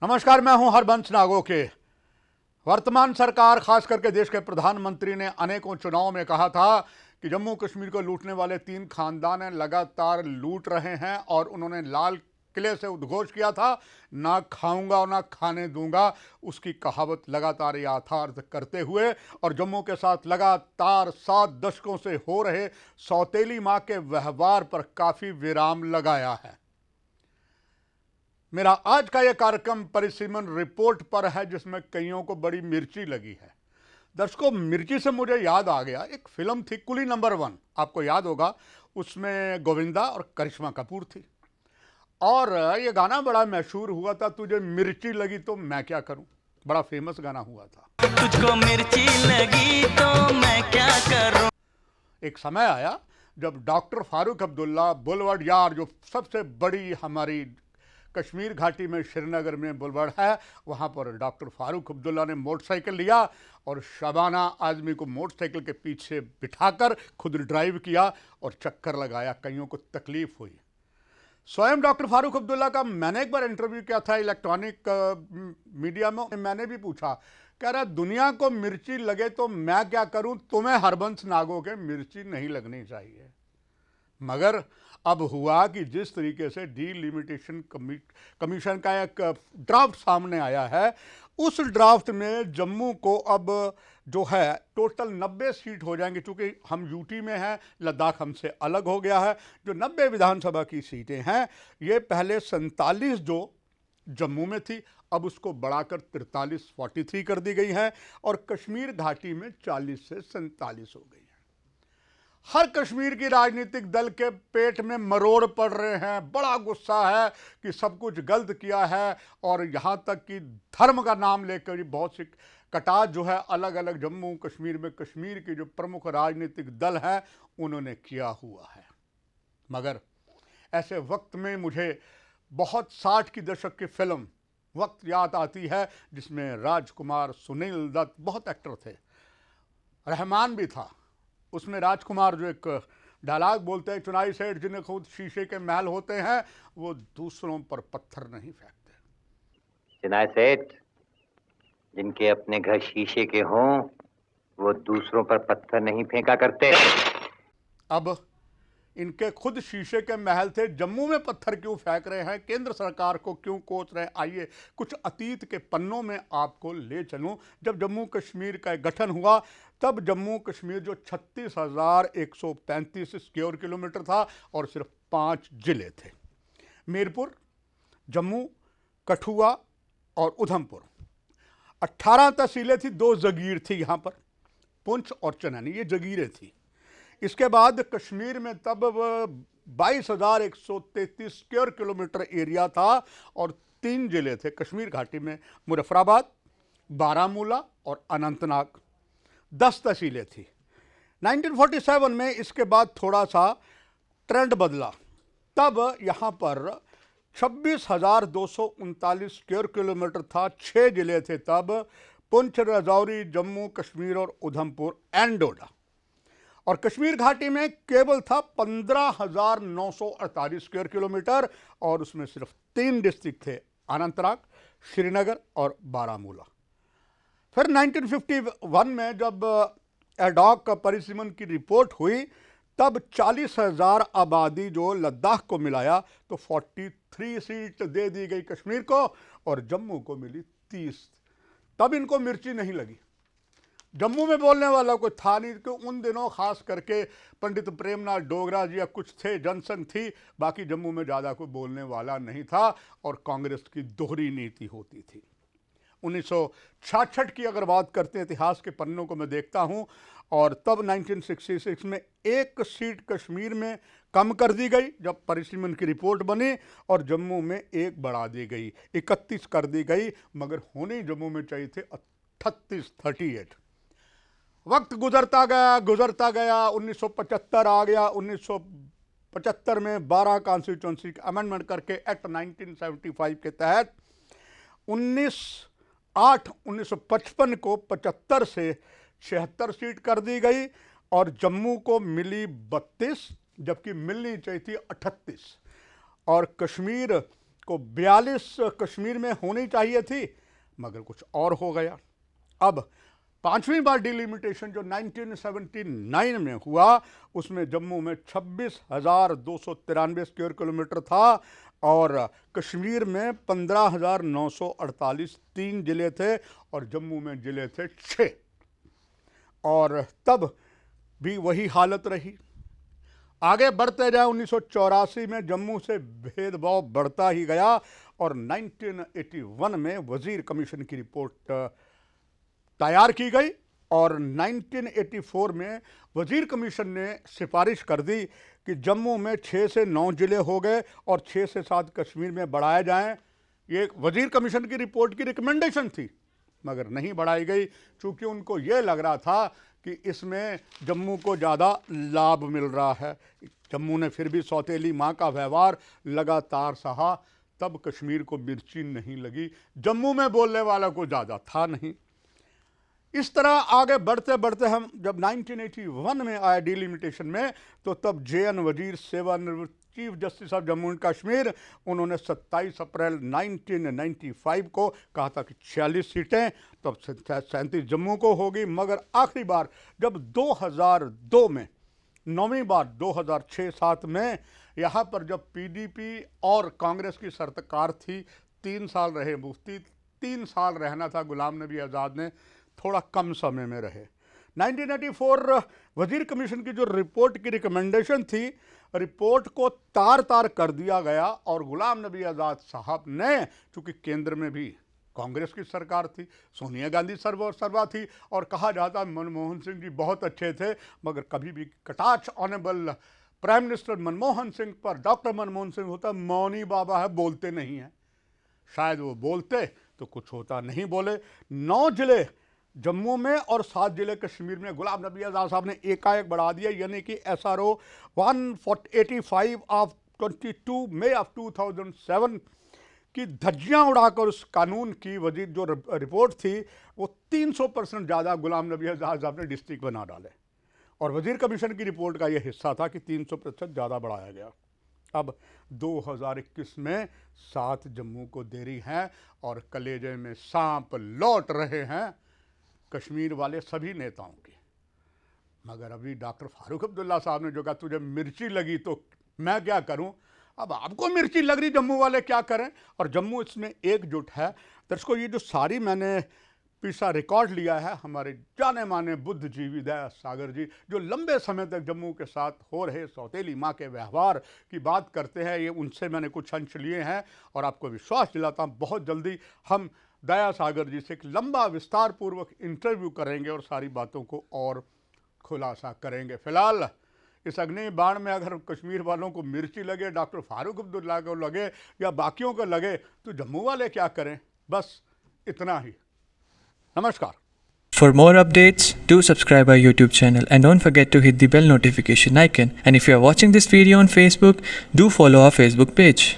नमस्कार, मैं हूं हरबंश नागोके। वर्तमान सरकार, खास करके देश के प्रधानमंत्री ने अनेकों चुनाव में कहा था कि जम्मू कश्मीर को लूटने वाले 3 खानदान लगातार लूट रहे हैं और उन्होंने लाल किले से उद्घोष किया था, ना खाऊंगा और ना खाने दूंगा। उसकी कहावत लगातार यथार्थ करते हुए और जम्मू के साथ लगातार 7 दशकों से हो रहे सौतेली मां के व्यवहार पर काफी विराम लगाया है। मेरा आज का यह कार्यक्रम परिसीमन रिपोर्ट पर है, जिसमें कईयों को बड़ी मिर्ची लगी है। दर्शकों, मिर्ची से मुझे याद आ गया, एक फिल्म थी कुली नंबर 1, आपको याद होगा। उसमें गोविंदा और करिश्मा कपूर थी और ये गाना बड़ा मशहूर हुआ था, तुझे मिर्ची लगी तो मैं क्या करूं। बड़ा फेमस गाना हुआ था। तुझको मिर्ची लगी तो मैं क्या करूं। एक समय आया जब डॉक्टर फारूक अब्दुल्ला बुलवर्ड यार, जो सबसे बड़ी हमारी कश्मीर घाटी में श्रीनगर में बुलवर्ड है, वहाँ पर डॉक्टर फारूक अब्दुल्ला ने मोटरसाइकिल लिया और शबाना आदमी को मोटरसाइकिल के पीछे बिठाकर खुद ड्राइव किया और चक्कर लगाया। कईयों को तकलीफ हुई। स्वयं डॉक्टर फारूक अब्दुल्ला का मैंने एक बार इंटरव्यू किया था इलेक्ट्रॉनिक मीडिया में। मैंने भी पूछा, कह रहा दुनिया को मिर्ची लगे तो मैं क्या करूं, तुम्हें हरबंश नागोके मिर्ची नहीं लगनी चाहिए। मगर अब हुआ कि जिस तरीके से डीलिमिटेशन कमीशन का एक ड्राफ्ट सामने आया है, उस ड्राफ्ट में जम्मू को अब जो है टोटल 90 सीट हो जाएंगे। चूंकि हम यूटी में हैं, लद्दाख हमसे अलग हो गया है। जो 90 विधानसभा की सीटें हैं, ये पहले 47 जो जम्मू में थी, अब उसको बढ़ाकर 43-43 कर दी गई है और कश्मीर घाटी में 40 से 47 हो गई है। हर कश्मीर की राजनीतिक दल के पेट में मरोड़ पड़ रहे हैं। बड़ा गुस्सा है कि सब कुछ गलत किया है और यहाँ तक कि धर्म का नाम लेकर बहुत सी कटास जो है अलग अलग जम्मू कश्मीर में कश्मीर के जो प्रमुख राजनीतिक दल हैं उन्होंने किया हुआ है। मगर ऐसे वक्त में मुझे बहुत 60 की दशक की फिल्म वक्त याद आती है, जिसमें राजकुमार, सुनील दत्त बहुत एक्टर थे, रहमान भी था। उसमें राजकुमार जो एक डायलॉग बोलते हैं, चुनाई सेठ जिन्हें खुद शीशे के महल होते हैं, वो दूसरों पर पत्थर नहीं फेंकते। चुनाई सेठ जिनके अपने घर शीशे के हों, वो दूसरों पर पत्थर नहीं फेंका करते। अब इनके खुद शीशे के महल थे, जम्मू में पत्थर क्यों फेंक रहे हैं, केंद्र सरकार को क्यों कोस रहे हैं। आइए कुछ अतीत के पन्नों में आपको ले चलूं। जब जम्मू कश्मीर का गठन हुआ, तब जम्मू कश्मीर जो 36,135 स्क्वायर किलोमीटर था और सिर्फ 5 जिले थे, मीरपुर, जम्मू, कठुआ और उधमपुर। 18 तहसीलें थी, 2 जगीर थी यहाँ पर, पुंछ और चनैनी, ये जगीरें थी। इसके बाद कश्मीर में तब 22,133 स्क्वायर किलोमीटर एरिया था और 3 जिले थे कश्मीर घाटी में, मुजफ्फराबाद, बारामूला और अनंतनाग। 10 तहसीलें थी। 1947 में इसके बाद थोड़ा सा ट्रेंड बदला। तब यहाँ पर 26,239 स्क्वायर किलोमीटर था, 6 जिले थे तब, पुंछ, राजौरी, जम्मू कश्मीर और उधमपुर एंड डोडा। और कश्मीर घाटी में केवल था 15,948 स्क्वायर किलोमीटर और उसमें सिर्फ 3 डिस्ट्रिक्ट थे, अनंतनाग, श्रीनगर और बारामूला। फिर 1951 में जब एडॉक परिसीमन की रिपोर्ट हुई, तब 40,000 आबादी जो लद्दाख को मिलाया तो 43 सीट दे दी गई कश्मीर को और जम्मू को मिली 30। तब इनको मिर्ची नहीं लगी। जम्मू में बोलने वाला कोई था नहीं, कि उन दिनों खास करके पंडित प्रेमनाथ डोगरा जी या कुछ थे, जनसंघ थी, बाकी जम्मू में ज़्यादा कोई बोलने वाला नहीं था और कांग्रेस की दोहरी नीति होती थी। 1966 की अगर बात करते हैं, इतिहास के पन्नों को मैं देखता हूं, और तब 1966 में 1 सीट कश्मीर में कम कर दी गई जब परिसीमन की रिपोर्ट बनी और जम्मू में 1 बढ़ा दी गई, 31 कर दी गई, मगर होने जम्मू में चाहिए थे 38। वक्त गुजरता गया 1975 आ गया। 1975 में 12 कॉन्स्टिट्यूंसी अमेंडमेंट करके एक्ट 1975 के तहत 19/8/1955 को 75 से 76 सीट कर दी गई और जम्मू को मिली 32, जबकि मिलनी चाहिए थी 38। और कश्मीर को 42 कश्मीर में होनी चाहिए थी, मगर कुछ और हो गया। अब 5वीं बार डिलिमिटेशन जो 1979 में हुआ, उसमें जम्मू में 26,293 स्क्वायर किलोमीटर था और कश्मीर में 15,948 3 जिले थे और जम्मू में जिले थे 6। और तब भी वही हालत रही। आगे बढ़ते जाए 1984 में जम्मू से भेदभाव बढ़ता ही गया और 1981 में वजीर कमीशन की रिपोर्ट तैयार की गई और 1984 में वजीर कमीशन ने सिफारिश कर दी कि जम्मू में 6 से 9 जिले हो गए और 6 से 7 कश्मीर में बढ़ाए जाएं। ये एक वजीर कमीशन की रिपोर्ट की रिकमेंडेशन थी, मगर नहीं बढ़ाई गई, चूँकि उनको ये लग रहा था कि इसमें जम्मू को ज़्यादा लाभ मिल रहा है। जम्मू ने फिर भी सौतेली माँ का व्यवहार लगातार सहा, तब कश्मीर को मिर्ची नहीं लगी, जम्मू में बोलने वाला को ज़्यादा था नहीं। इस तरह आगे बढ़ते बढ़ते हम जब 1981 में आए डिलिमिटेशन में, तो तब JN वजीर सेवानिवृत्त chief justice of Jammu and Kashmir, उन्होंने 27 अप्रैल 1995 को कहा था कि 46 सीटें, तब 37 जम्मू को होगी। मगर आखिरी बार जब 2002 में, 9वीं बार 2006-7 में यहाँ पर जब PDP और कांग्रेस की सरकार थी, 3 साल रहे मुफ्ती, 3 साल रहना था गुलाम नबी आज़ाद ने, थोड़ा कम समय में रहे। 1984 वजीर कमीशन की जो रिपोर्ट की रिकमेंडेशन थी, रिपोर्ट को तार तार कर दिया गया और गुलाम नबी आज़ाद साहब ने, चूँकि केंद्र में भी कांग्रेस की सरकार थी, सोनिया गांधी सर्वा थी और कहा जाता मनमोहन सिंह जी बहुत अच्छे थे, मगर कभी भी कटाक्ष honourable prime minister Manmohan Singh पर डॉक्टर मनमोहन सिंह होता मौनी बाबा है, बोलते नहीं हैं। शायद वो बोलते तो कुछ होता, नहीं बोले। 9 जिले जम्मू में और 7 जिले कश्मीर में गुलाम नबी आज़ाद साहब ने एकाएक बढ़ा दिया, यानी कि SRO 185 ऑफ 22 मई ऑफ 2007 की धज्जियां उड़ाकर उस कानून की वजीर जो रिपोर्ट थी, वो 300% ज़्यादा गुलाम नबी आज़ाद साहब ने डिस्ट्रिक्ट बना डाले और वजीर कमीशन की रिपोर्ट का ये हिस्सा था कि 300% ज़्यादा बढ़ाया गया। अब 2021 में 7 जम्मू को देरी है और कलेजे में सांप लौट रहे हैं कश्मीर वाले सभी नेताओं की। मगर अभी डॉक्टर फारूक अब्दुल्ला साहब ने जो कहा तुझे मिर्ची लगी तो मैं क्या करूं, अब आपको मिर्ची लग रही, जम्मू वाले क्या करें। और जम्मू इसमें एकजुट है। दर्शकों, ये जो सारी मैंने पिछला रिकॉर्ड लिया है, हमारे जाने माने बुद्धिजीवी दया सागर जी जो लंबे समय तक जम्मू के साथ हो रहे सौतेली माँ के व्यवहार की बात करते हैं, ये उनसे मैंने कुछ अंश लिए हैं और आपको विश्वास दिलाता हूँ बहुत जल्दी हम दया सागर जी से एक लंबा विस्तार पूर्वक इंटरव्यू करेंगे और सारी बातों को और खुलासा करेंगे। फिलहाल इस अग्नि बाण में अगर कश्मीर वालों को मिर्ची लगे, डॉक्टर फारूक अब्दुल्ला को लगे या बाकियों को लगे, तो जम्मू वाले क्या करें। बस इतना ही। नमस्कार। For more updates, do subscribe our YouTube channel and don't forget to hit the bell notification icon. And if you are watching this video on Facebook, do follow our Facebook page.